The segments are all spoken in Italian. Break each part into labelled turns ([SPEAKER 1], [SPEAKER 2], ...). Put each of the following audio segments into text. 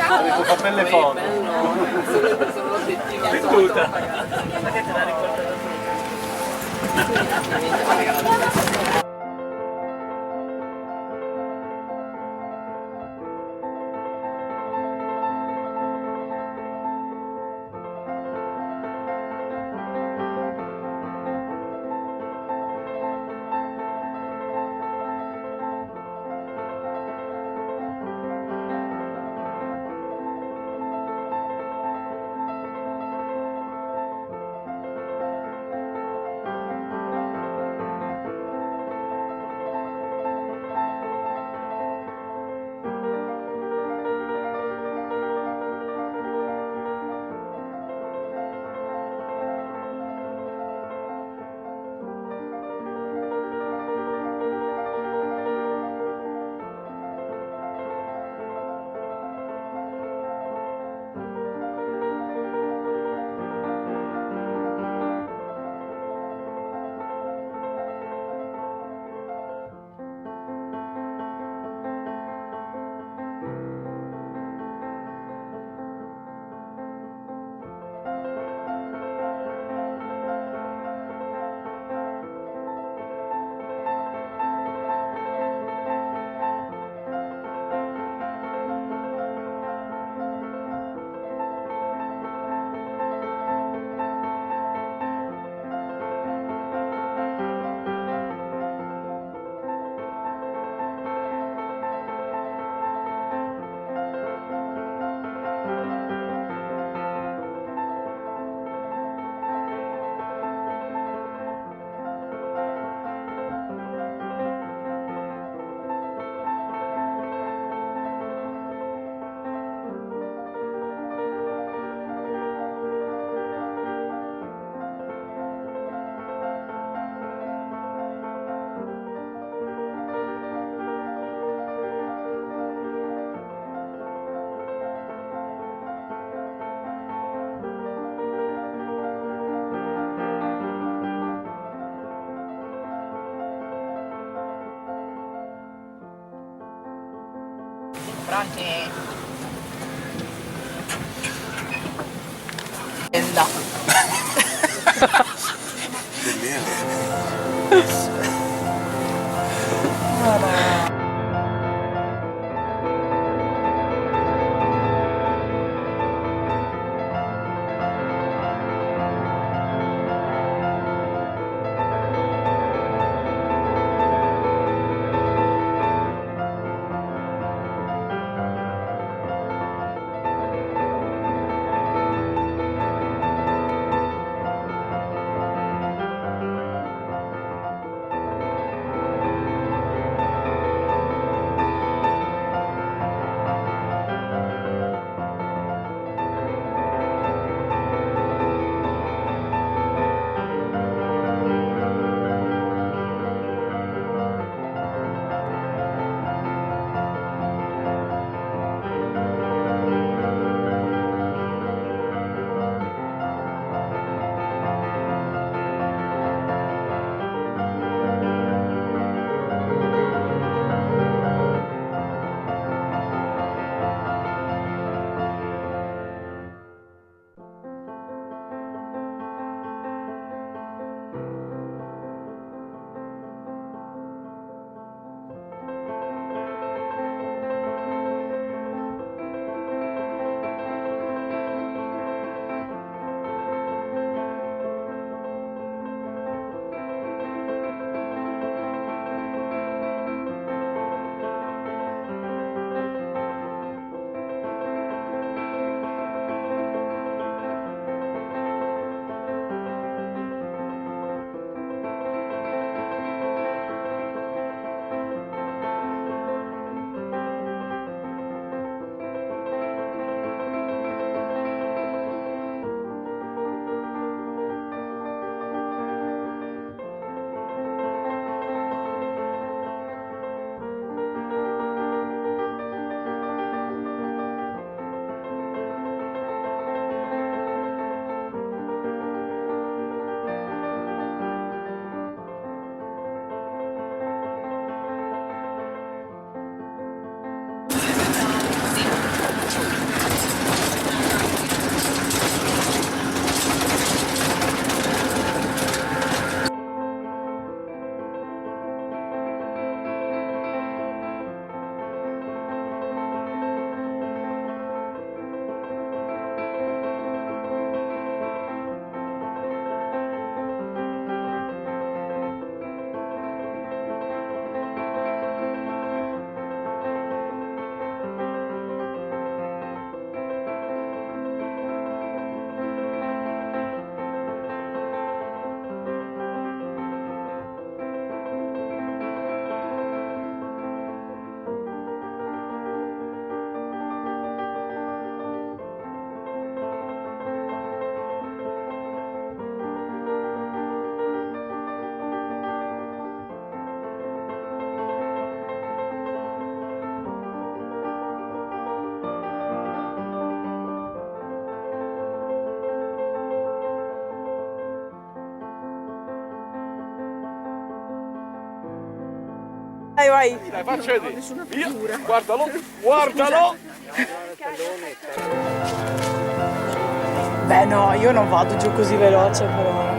[SPEAKER 1] Con papelle foto. Venduta. Perché te la ricordo da
[SPEAKER 2] Pronti? Ganda.
[SPEAKER 3] vai.
[SPEAKER 1] Dai, faccia vedere. Via. Guardalo, guardalo.
[SPEAKER 3] Beh no, io non vado giù così veloce però.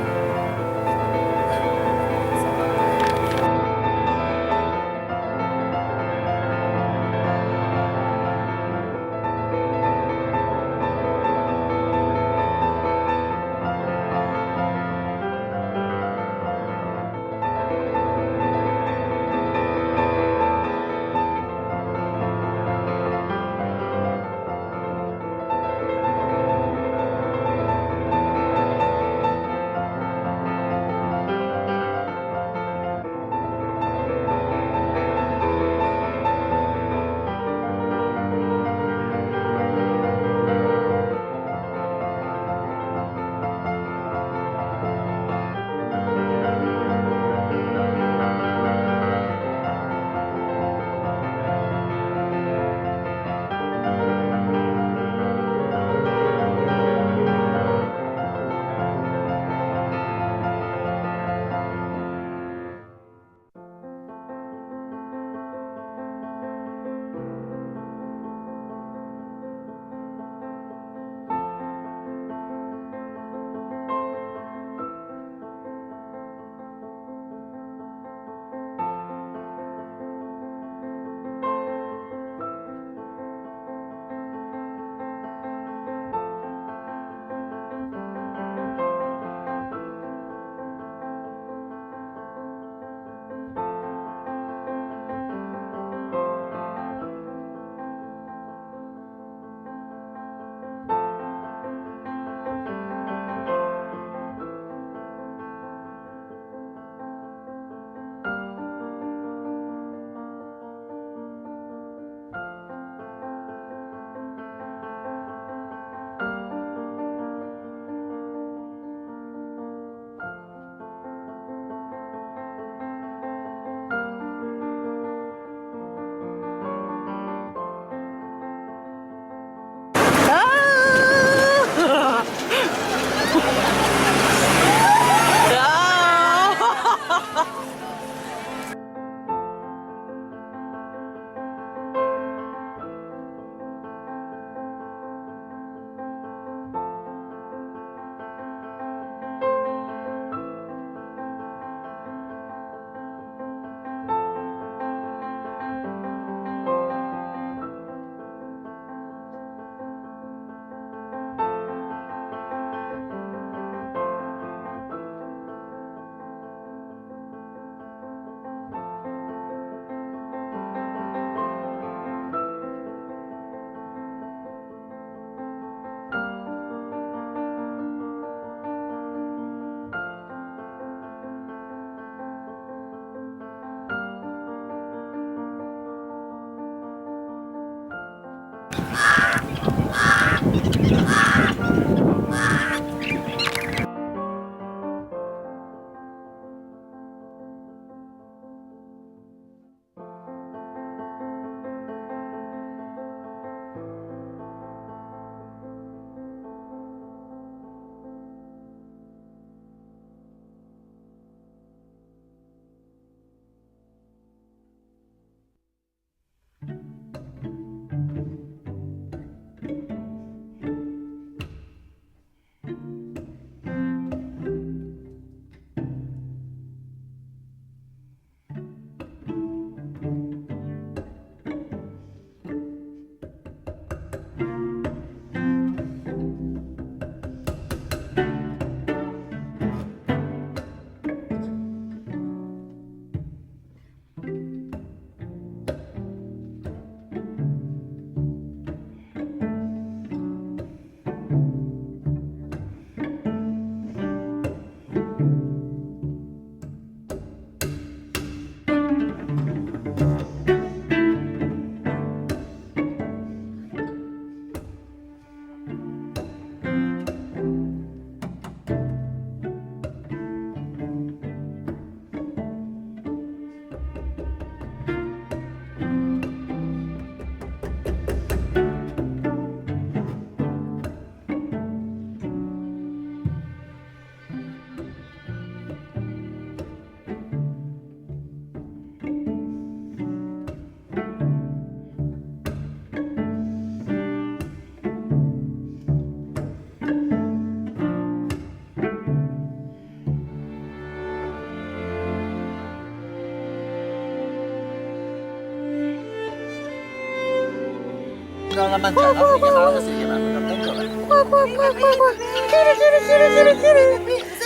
[SPEAKER 2] Non l'ha mangiato, non si chiamava così, si chiamava non mangiava.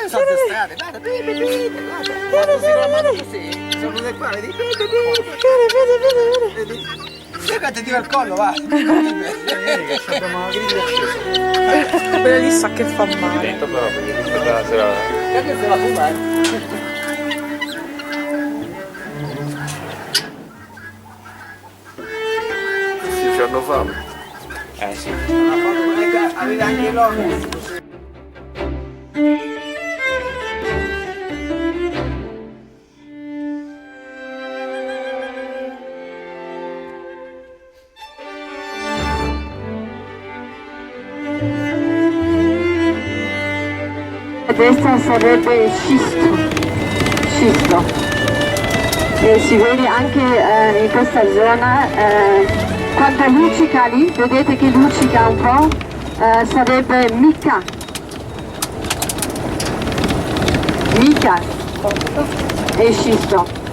[SPEAKER 2] Sono le strade, guarda, quando si la mano così, sono venute qua, vedi? Sai quanto ti va il collo, va?
[SPEAKER 1] Che abbiamo la griglia.
[SPEAKER 3] Quella lì sa che fa male.
[SPEAKER 1] Dentro però, perché questa la sera...
[SPEAKER 2] Che se la fuma,
[SPEAKER 1] Sì, c'hanno fame. Sì.
[SPEAKER 2] aveva anche l'olio.
[SPEAKER 4] Questa sarebbe scisto e si vede anche in questa zona quando luccica lì, vedete che luccica un po', sarebbe mica e scisto.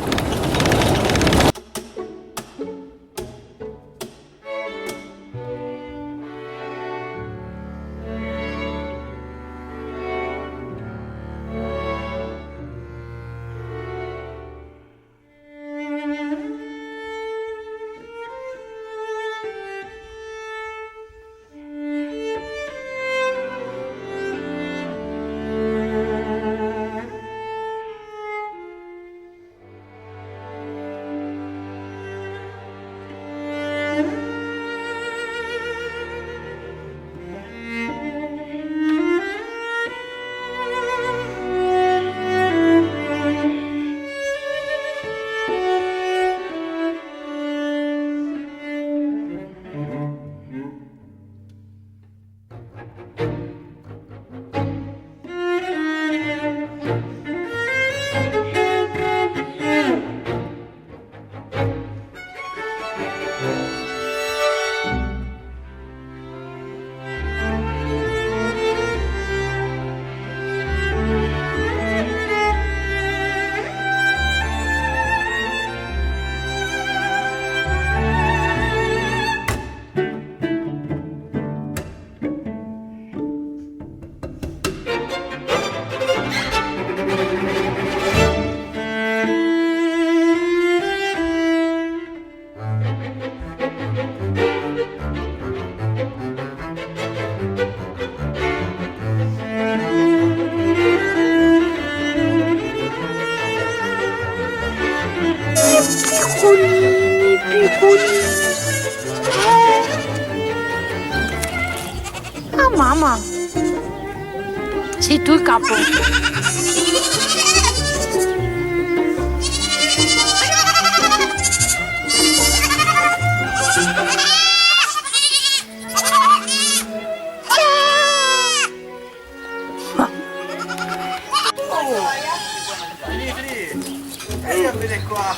[SPEAKER 5] Ah, mamma. Sei tu il capo.
[SPEAKER 2] Vieni qua.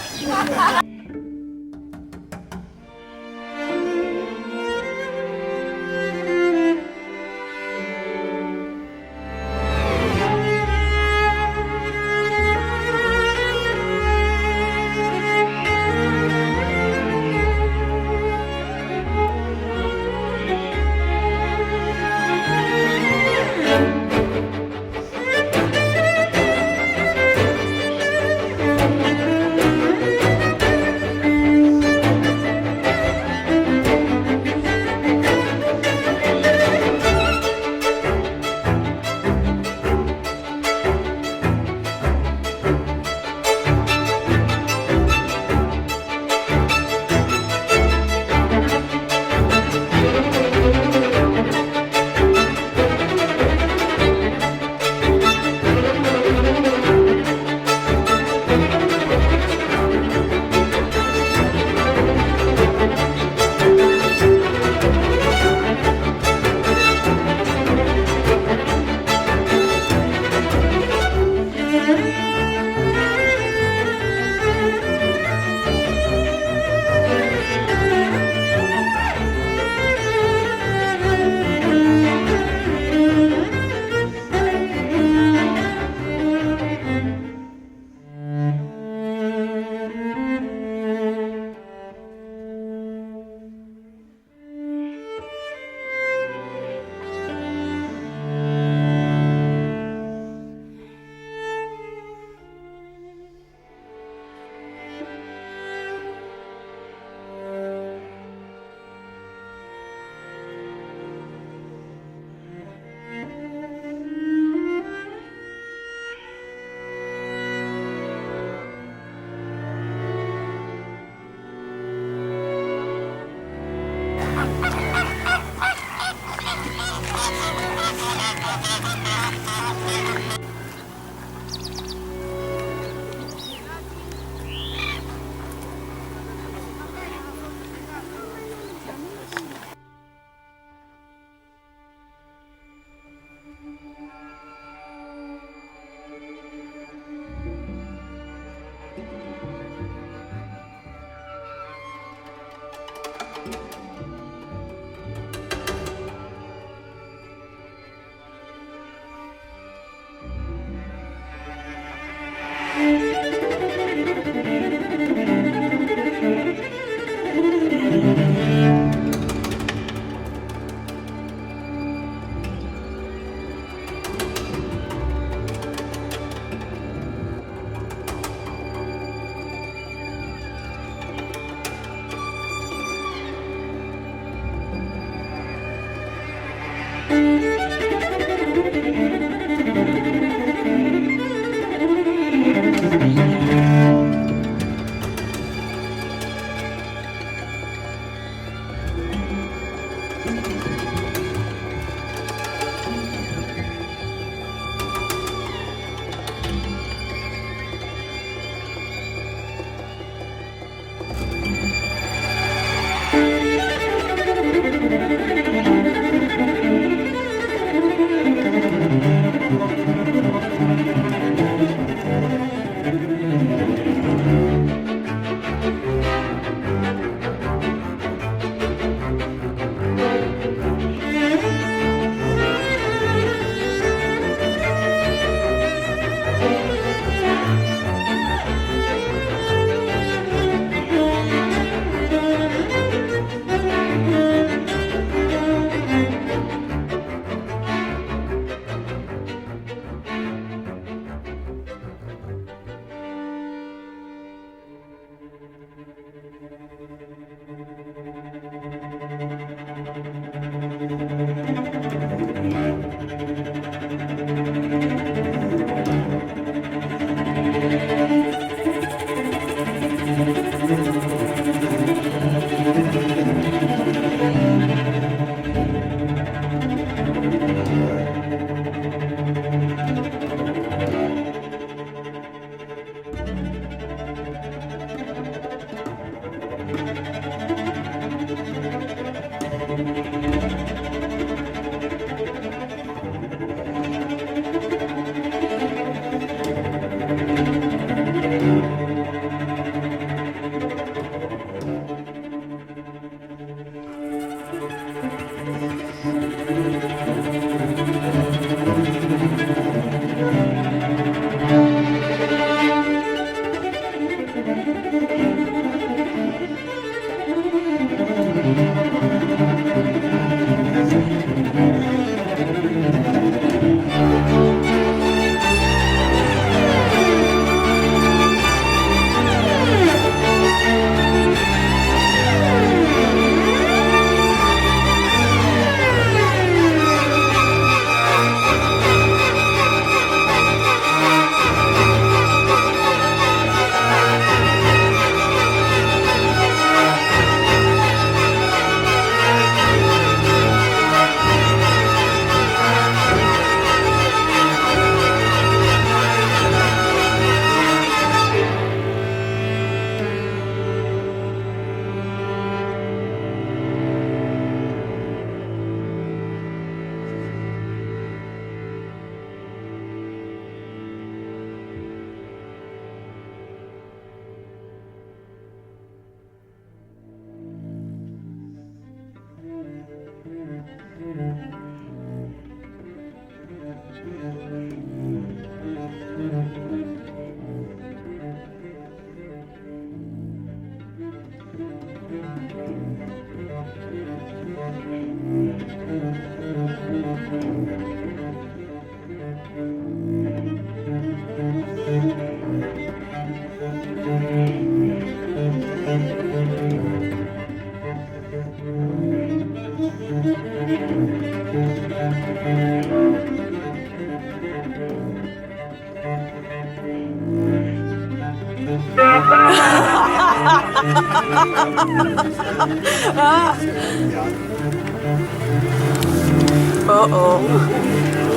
[SPEAKER 3] Oh oh.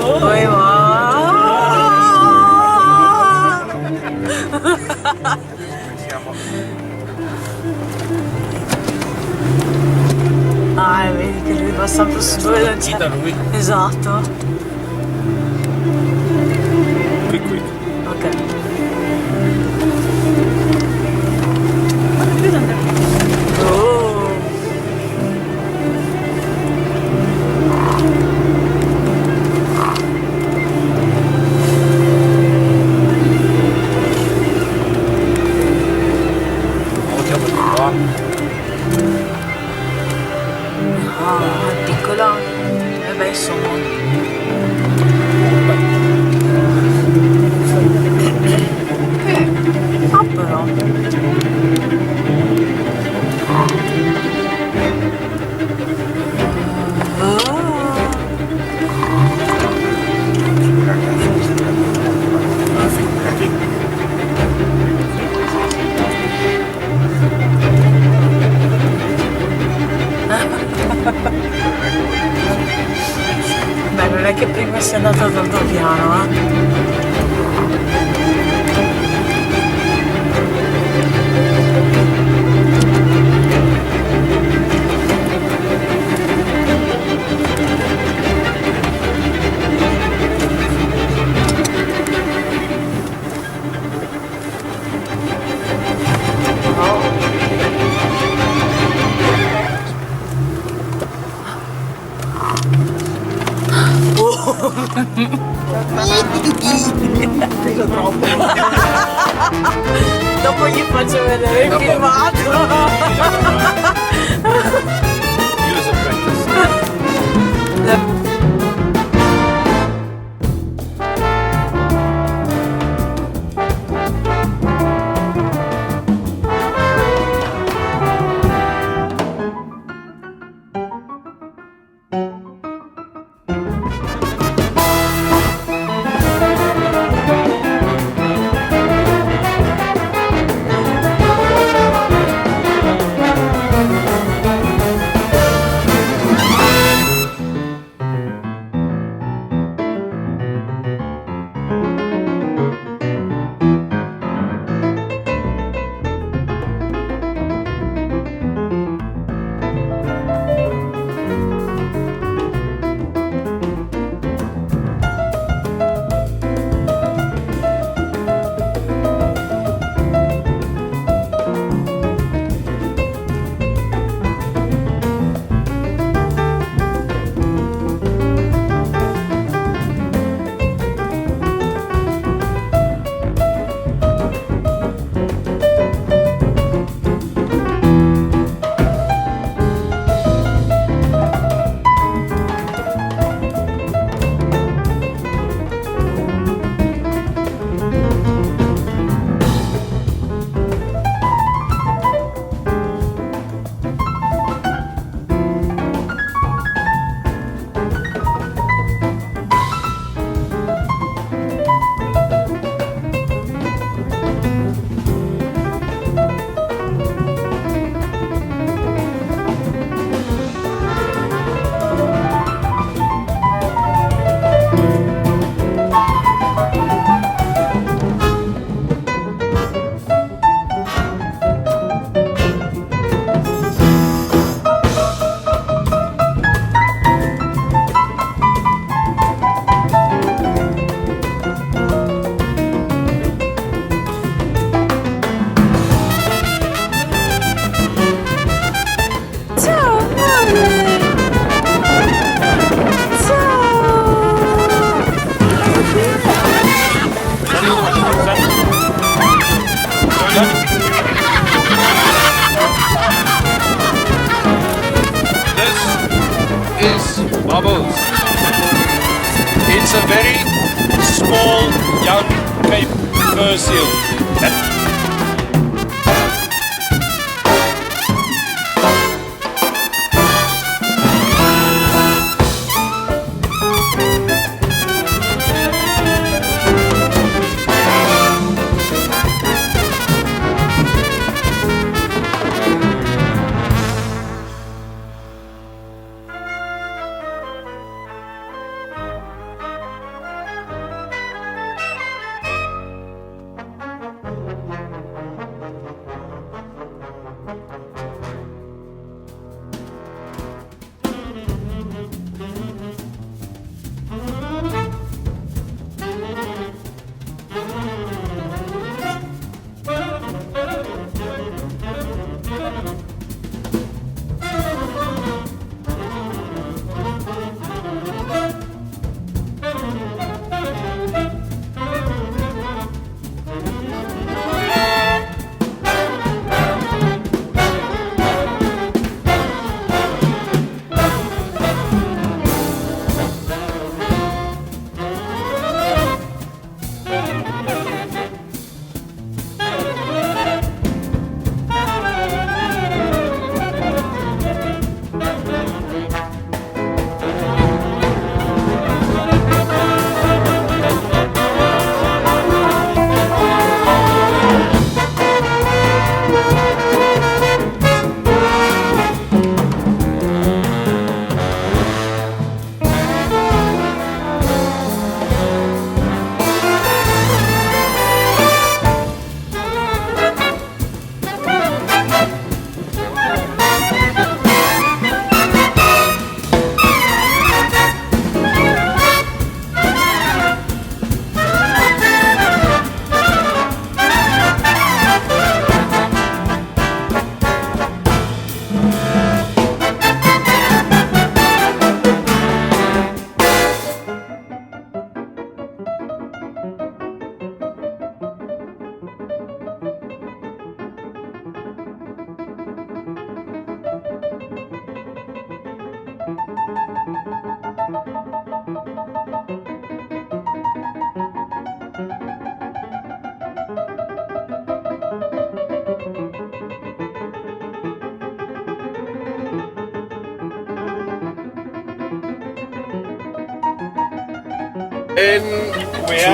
[SPEAKER 3] Come va? Ah, vedi che lui va sempre su dove non c'è.
[SPEAKER 1] Lui.
[SPEAKER 3] Esatto.
[SPEAKER 1] Qui.
[SPEAKER 3] Ok. Oh. Ah, è piccola. E beh, insomma. Ah, però. che prima sia andata dal piano, Dopo gli faccio vedere il filmato.
[SPEAKER 1] Use a practice. Bubbles. It's a very small young Cape fur seal.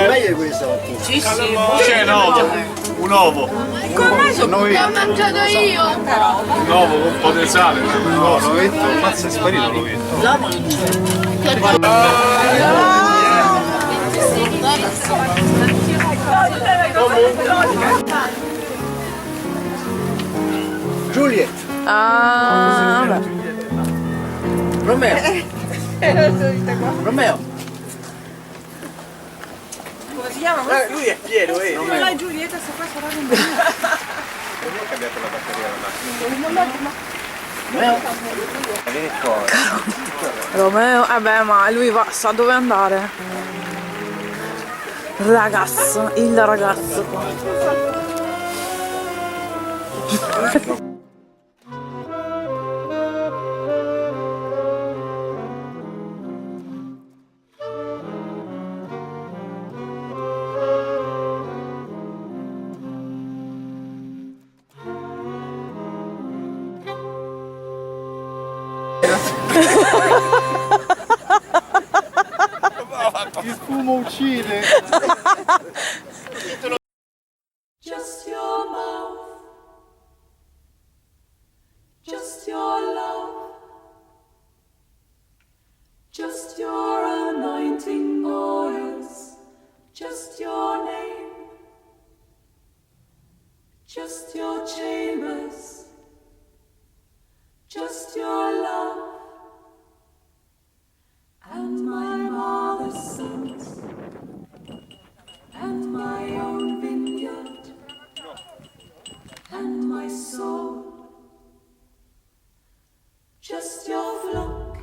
[SPEAKER 2] Meglio questo.
[SPEAKER 3] Sì, sì.
[SPEAKER 1] C'è un ovo. Un ovo.
[SPEAKER 2] L'ho
[SPEAKER 5] mangiato io!
[SPEAKER 1] Un ovo con un po' di sale.
[SPEAKER 2] No, l'ovetto, mazza è sparito l'ovetto.
[SPEAKER 3] L'uomo non c'è.
[SPEAKER 2] Juliet,
[SPEAKER 3] Ah, vabbè.
[SPEAKER 2] Romeo. Romeo.
[SPEAKER 3] Come si chiama?
[SPEAKER 2] Lui è Piero,
[SPEAKER 3] Come la Giulietta sta qua sarà un
[SPEAKER 1] Non ho cambiato la batteria della macchina.
[SPEAKER 2] Romeo. Vieni fuori.
[SPEAKER 3] Romeo, vabbè, ma lui sa dove andare. Ragazzo, il ragazzo qua.
[SPEAKER 2] Il fumo uccide.
[SPEAKER 6] Just your mouth, just your love, just your anointing oils, just your name, just your chambers, just your love, and my mother's sons, and my own vineyard, and my soul, just your flock,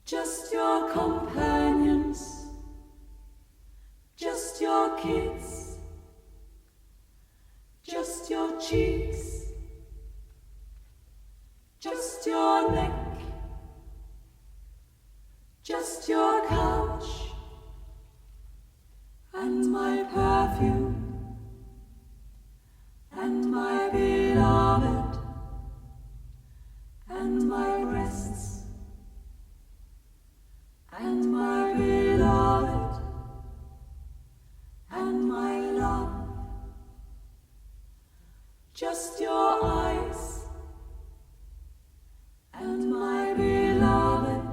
[SPEAKER 6] just your companions, just your kids, just your cheeks, just your neck, just your couch, and my perfume, and my beloved, and my breasts, and my beloved, and my love, just your eyes, and my beloved.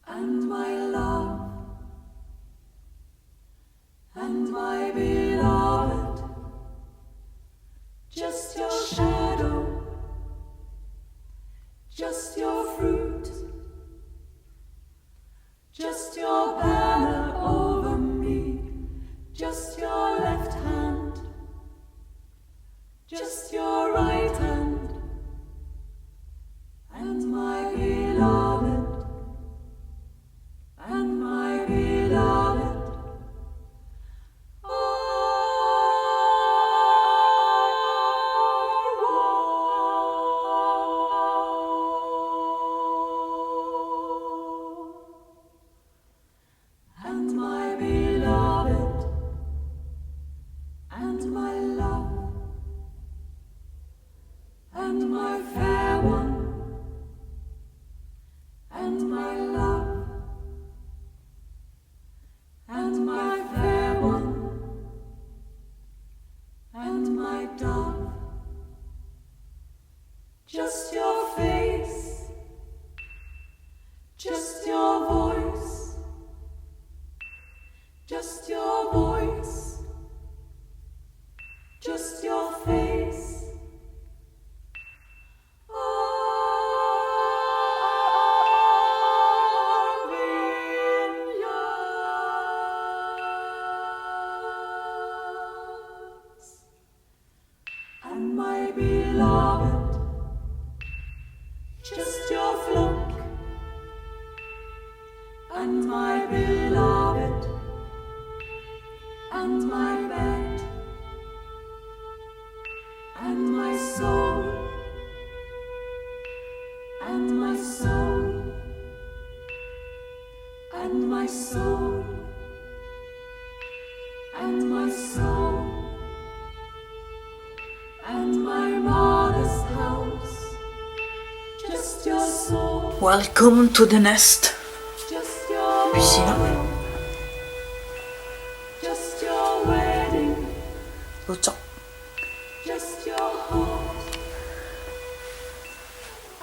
[SPEAKER 6] And my love, and my beloved, just your shadow, just your fruit, just your banner over me, just your left hand, just your right hand, and my beloved, and my beloved. And my beloved, and my love, and my fair one, and my love, and my fair one, and my dove, just your face, just your voice, just your voice, just your face. Oh. just your soul,
[SPEAKER 3] Welcome to the nest.
[SPEAKER 6] just your
[SPEAKER 3] Piscina.
[SPEAKER 6] morning, just your wedding,
[SPEAKER 3] Lo so.
[SPEAKER 6] just your heart,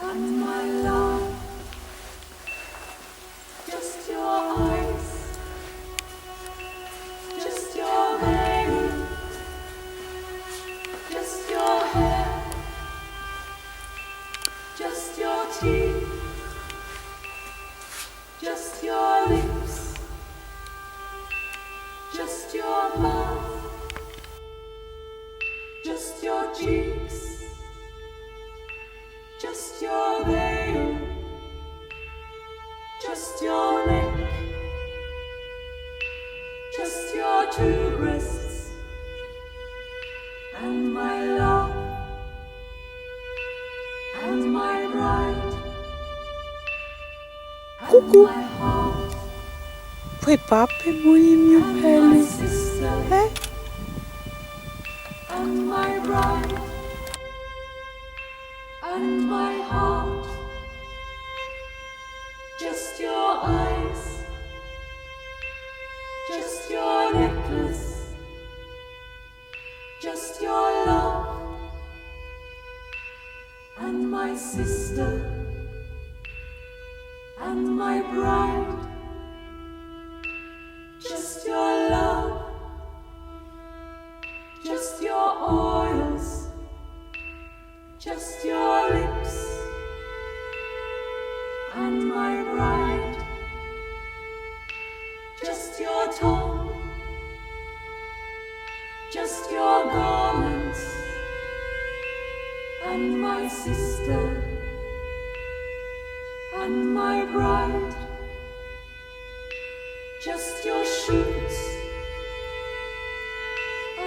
[SPEAKER 6] and my love, just your eyes, just your veil, just your hair, just your teeth, just your lips, just your mouth, just your cheeks, just your veil, just your neck, just your two breasts, and my love, and my bride, and my heart,
[SPEAKER 5] Poi pappe muy mio
[SPEAKER 6] and my
[SPEAKER 5] belli.
[SPEAKER 6] sister, and my bride, and my heart, just your eyes, just your necklace, just your love, and my sister, and my bride, just your love, just your oils, just your lips, and my bride, just your tongue, just your garments, and my sister, and my bride, just your shoes,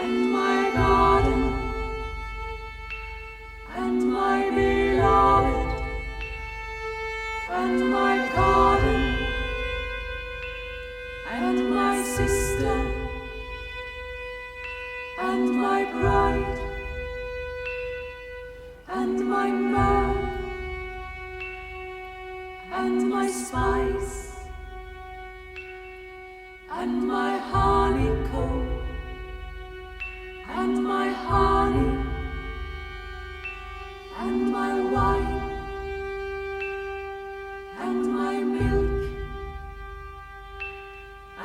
[SPEAKER 6] and my garden, and my beloved, and my garden, and my sister, and my bride, and my man, and my spice, and my honeycomb, and my honey, and my wine, and my milk,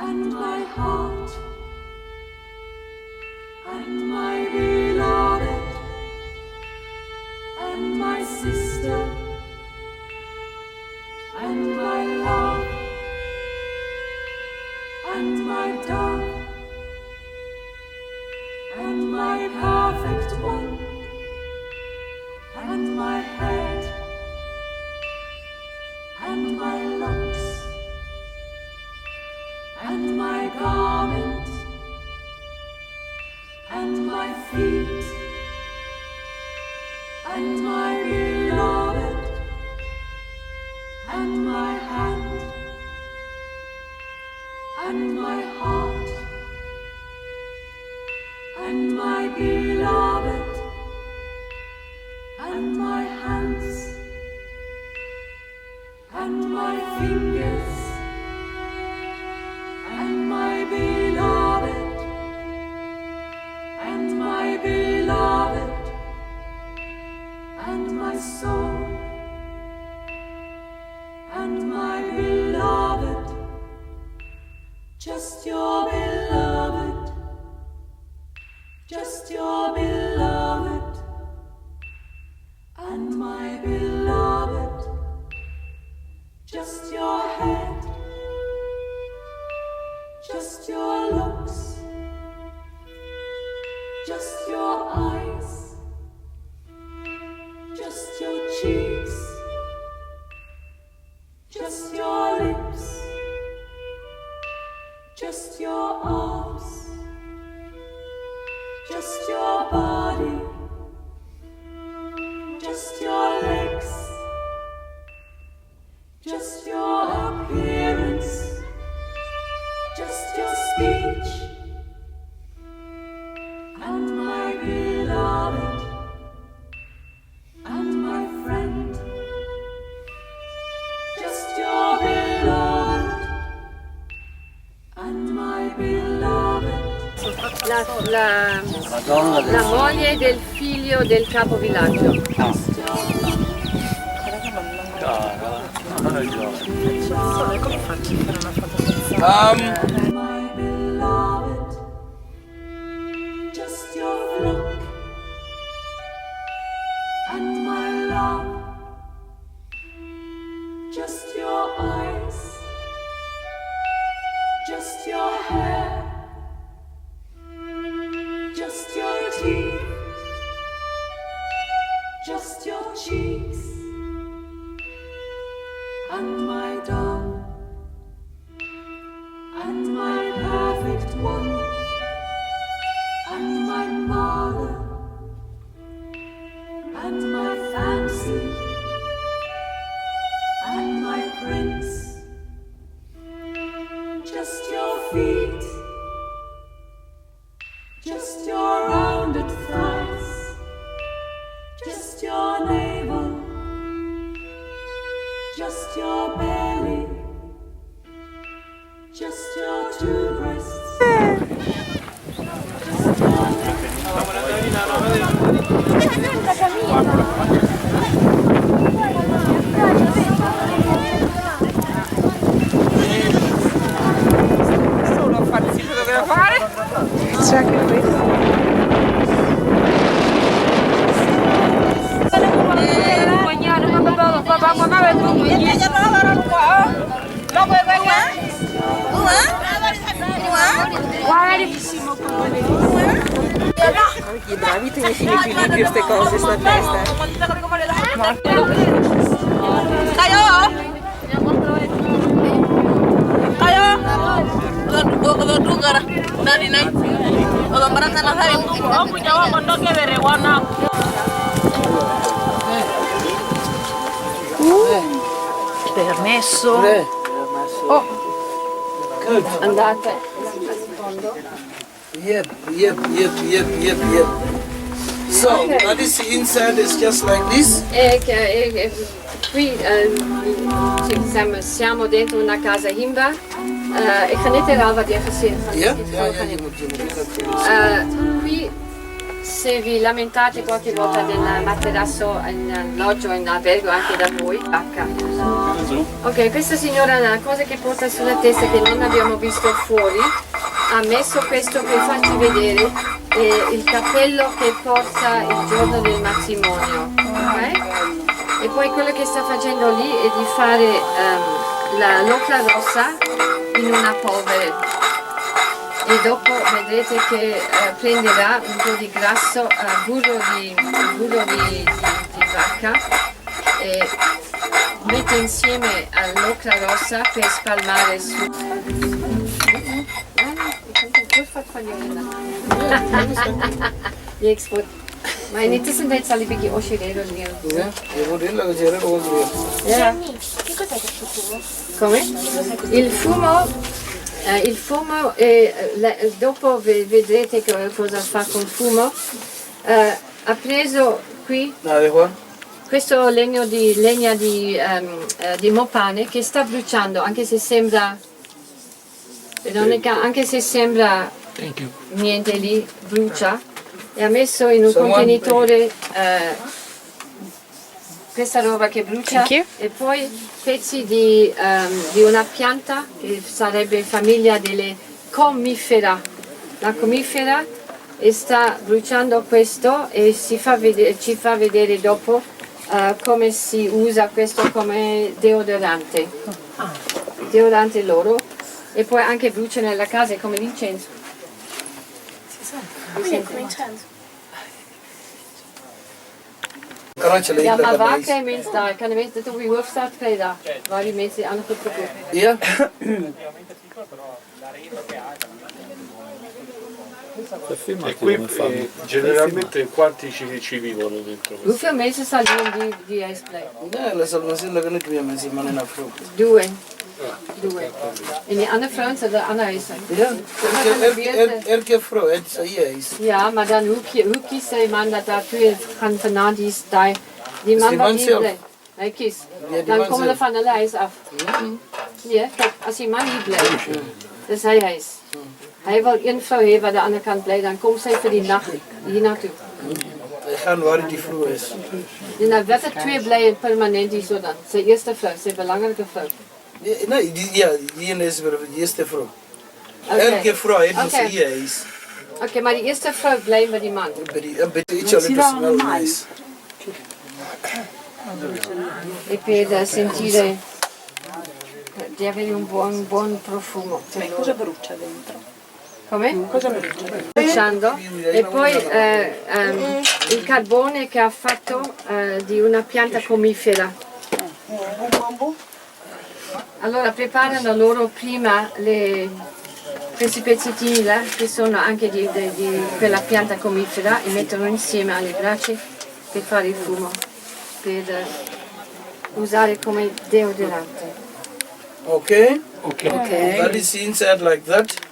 [SPEAKER 6] and my heart, and my beloved, and my sister, and my love, and my dove, and my perfect one, and my head, and my locks, and my garment, and my feet, and my beloved, and my hand, and my heart, and my beloved, and my hands, and my fingers, and my beloved, and my beloved, and my soul, and my beloved, just your beloved, just your beloved, and my beloved, just your head, just your looks, just your eyes, just your cheeks, just your lips, just your arms, just your body, just your legs, just your appearance, just your speech, and my beloved, and my friend,
[SPEAKER 5] la moglie del figlio del capovillaggio.
[SPEAKER 6] My beloved, just your look and my love, just your eyes, just your hair, just your teeth, just your cheeks, and my doll. And my perfect one, and my mother, and my fancy, and my prince, just your feet, just your rounded thighs, just your navel, just your belly. Just your two breasts.
[SPEAKER 1] Sono farsi fotografare.
[SPEAKER 3] C'è anche questo.
[SPEAKER 2] Che bravi tenersi in equilibrio queste cose sulla testa.
[SPEAKER 3] Permesso.
[SPEAKER 5] Andate.
[SPEAKER 2] Yep. So, this inside is just like this.
[SPEAKER 5] Qui siamo dentro una casa himba e ga erover die gezin.
[SPEAKER 2] Ja, je moet
[SPEAKER 5] Qui se vi lamentate qualche volta del materasso in alloggio o in albergo anche da voi, ok, questa signora ha una cosa che porta sulla testa che non abbiamo visto fuori, ha messo questo per farci vedere il cappello che porta il giorno del matrimonio, ok? E poi quello che sta facendo lì è di fare la l'ocra rossa in una polvere. E dopo vedrete che prenderà un po' di grasso, burro di vacca e mette insieme all'ocra rossa per spalmare su. Maar in intussen tijd zal ik een beetje oscilleren leren.
[SPEAKER 2] Ja, je moet heel lang zeggen, roze weer.
[SPEAKER 5] Ja. Come? Il fumo, dopo vedrete cosa fa con il fumo. Ha preso qui questo legna di mopane che sta bruciando, anche se sembra niente lì, brucia. E ha messo in un contenitore questa roba che brucia e poi pezzi di una pianta che sarebbe famiglia delle comifera. La comifera e sta bruciando questo e ci fa vedere dopo come si usa questo come deodorante. Deodorante loro e poi anche brucia nella casa come l'incenso. Ja, maar waar krijg je mensen daar? Kan de mensen dit op je hoofd staan krijgen daar? Waar die mensen aan goed verkopen?
[SPEAKER 2] Ja.
[SPEAKER 1] E qui generalmente quanti ci vivono dentro?
[SPEAKER 5] Hoeveel mensen staan hier die huis blijven?
[SPEAKER 2] Ja, dat zal maar zien dat ik niet meer mensen maar in afroep.
[SPEAKER 5] Due. En die andere vrouwen zijn de andere huizen?
[SPEAKER 2] Ja, elke vrouw heeft zijn huis.
[SPEAKER 5] Ja, maar dan hoe kiest de man dat daartoe gaan vandaan die is daar? Die man wat hier blijft. Hij kiest. Dan komen we van de huis af. Ja, kijk, als die man hier blijft, dat is hij huis. Hij wil één vrouw hebben waar de andere kant blijft, dan komt zij voor die nacht hier naartoe.
[SPEAKER 2] We gaan waar die vrouw is.
[SPEAKER 5] En dan werd er 2 blijven permanent hier zo dan. Zijn eerste vrouw, zijn belangrijke vrouw.
[SPEAKER 2] Nee, die ene is de eerste vrouw.
[SPEAKER 5] Oké.
[SPEAKER 2] Elke vrouw heeft
[SPEAKER 5] Oké.
[SPEAKER 2] dus hier is.
[SPEAKER 5] Oké, maar die eerste vrouw blijft bij die man.
[SPEAKER 2] Een beetje iets anders wel nice.
[SPEAKER 5] E per sentire di avere un buon profumo.
[SPEAKER 3] Cosa brucia dentro?
[SPEAKER 5] Come?
[SPEAKER 3] Cosa brucia?
[SPEAKER 5] Bruciando. E poi il carbone che ha fatto di una pianta comifera. Allora preparano loro prima questi pezzettini là, che sono anche di quella pianta comifera, e mettono insieme alle brace per fare il fumo, per usare come deodorante.
[SPEAKER 2] Okay?
[SPEAKER 5] Ok.
[SPEAKER 2] That is inside like that.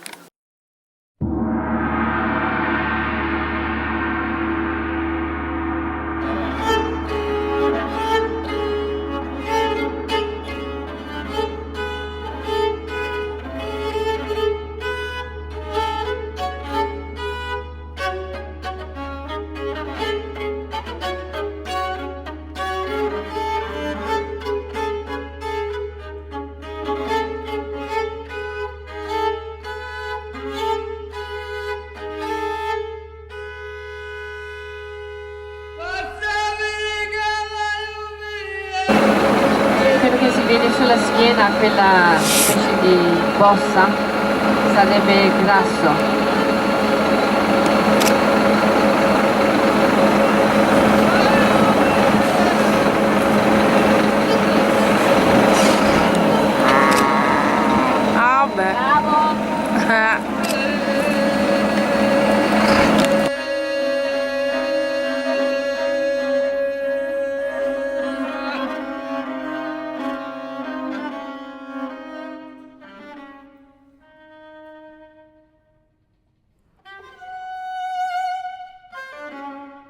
[SPEAKER 5] Quello che si vede sulla schiena, quella specie di bossa, sarebbe grasso.
[SPEAKER 3] Ah, beh.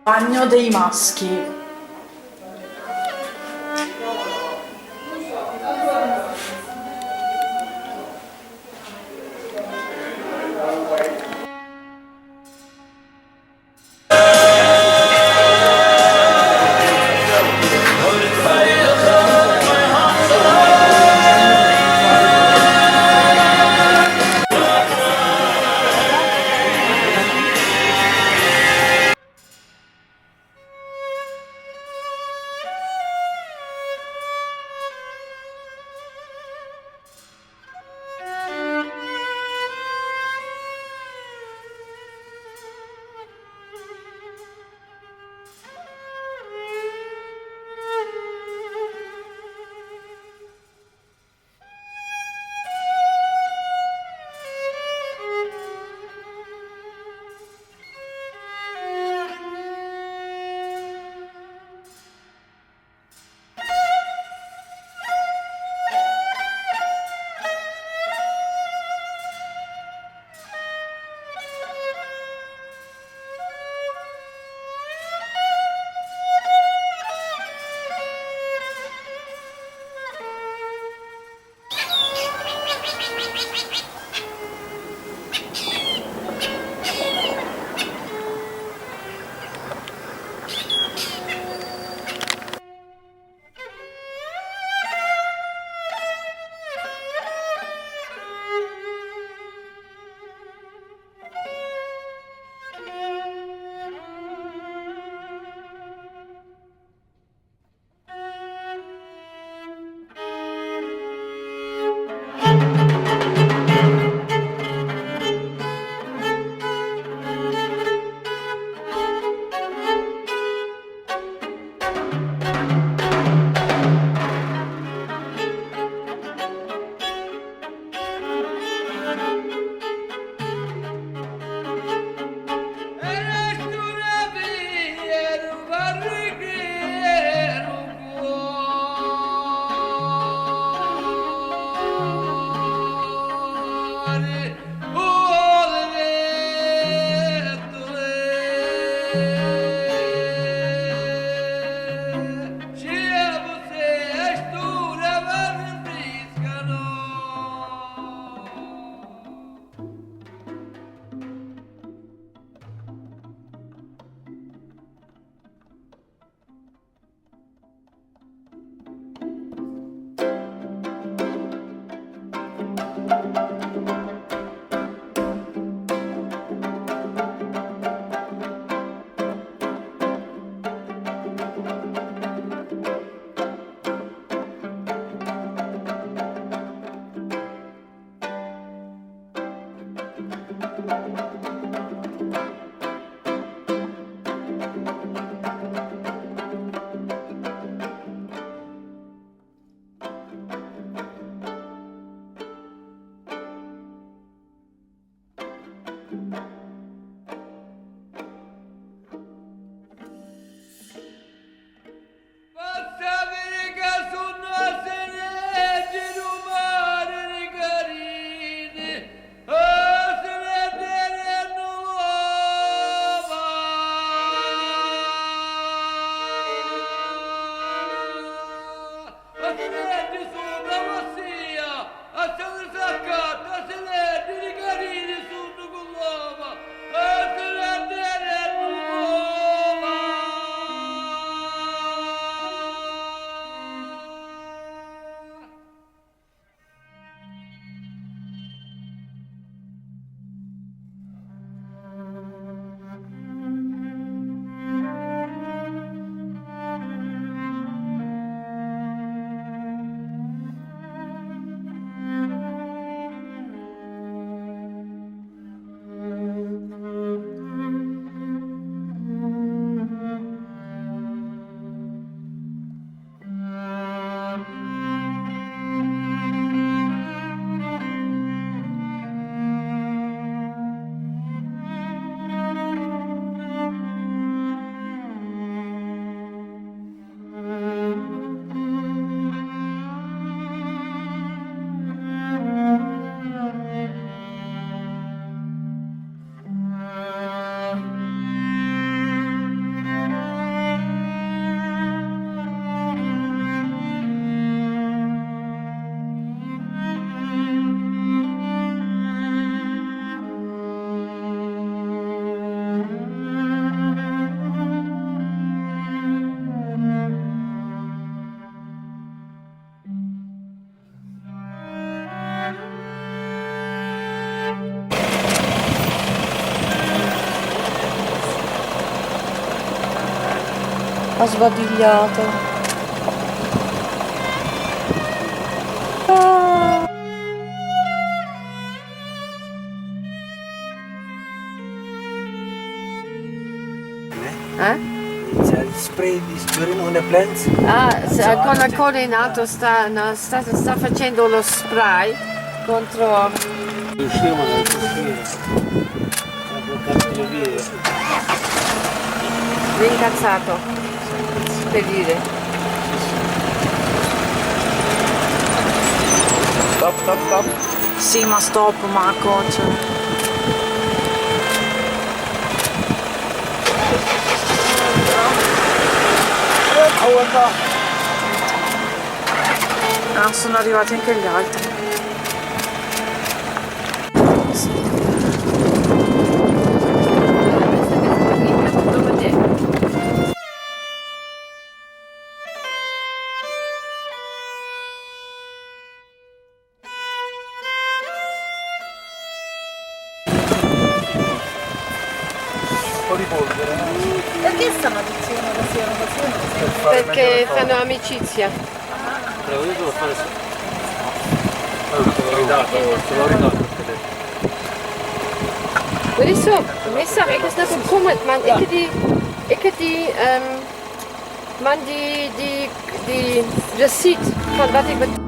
[SPEAKER 3] Bagno dei maschi. Ha sbadigliato.
[SPEAKER 2] C'è il spray di Spirino Plants.
[SPEAKER 5] Con la coda in alto sta facendo lo spray contro...
[SPEAKER 2] Usciamo dal uscire. Ha bloccato le vie.
[SPEAKER 5] Rincazzato, per dire.
[SPEAKER 1] Stop.
[SPEAKER 3] Sì, ma stop, Marco. Cioè. Ah, sono arrivati anche gli altri.
[SPEAKER 7] Perché stanno dicendo che siano così?
[SPEAKER 5] Perché fanno amicizia.
[SPEAKER 2] Però io devo fare...
[SPEAKER 1] Te l'ho ridato.
[SPEAKER 5] Weet je zo, meestal ik is net een comment, man. Ik heb die receipt van wat ik betaal.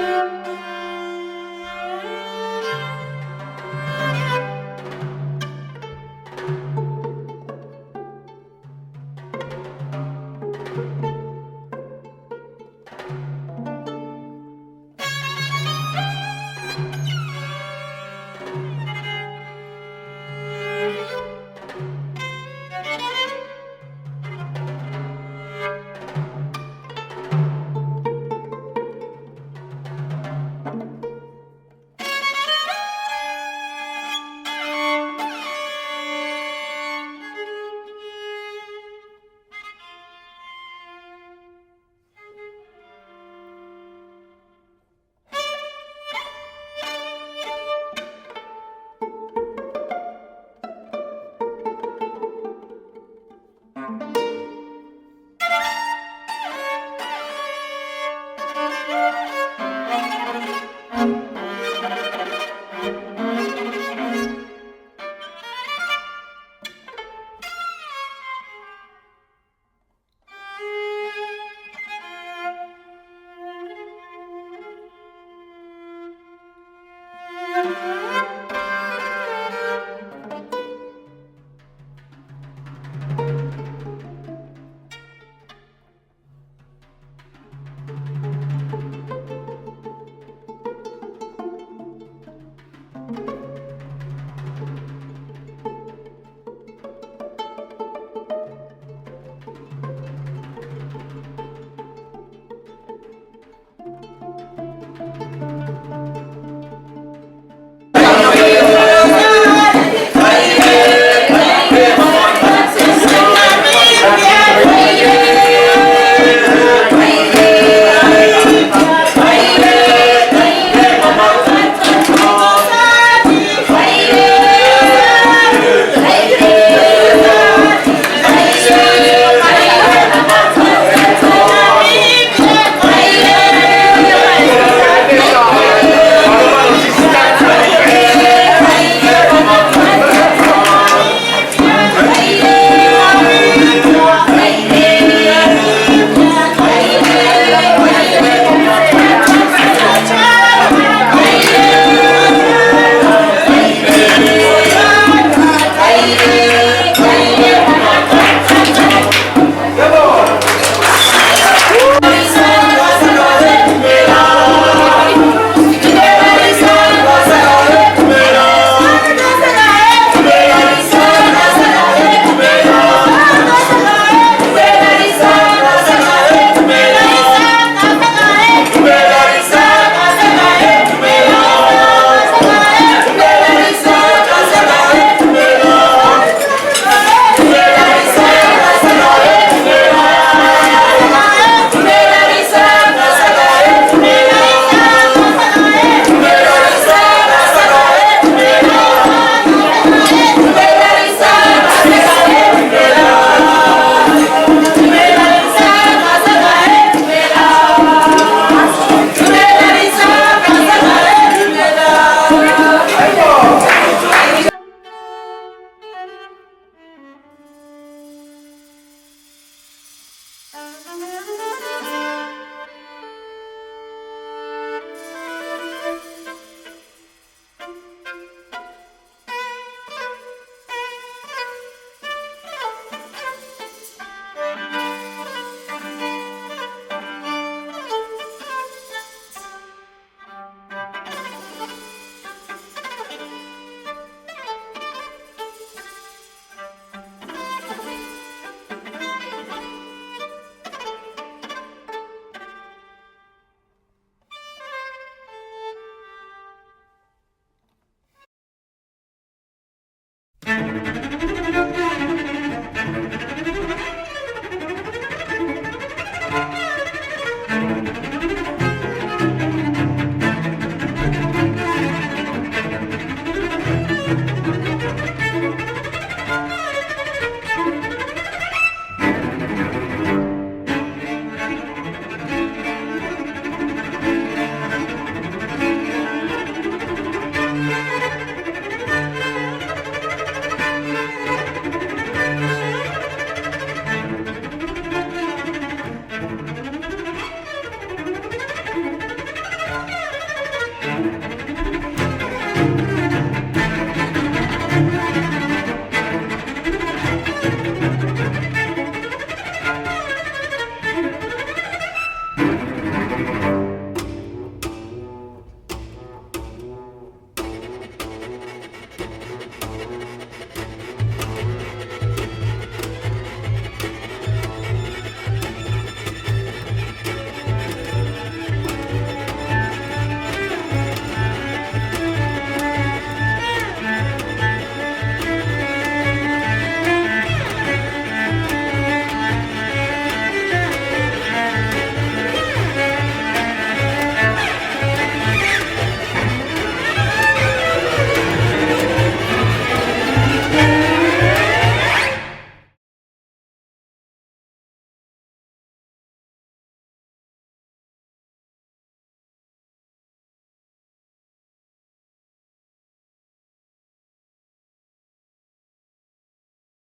[SPEAKER 6] Thank you.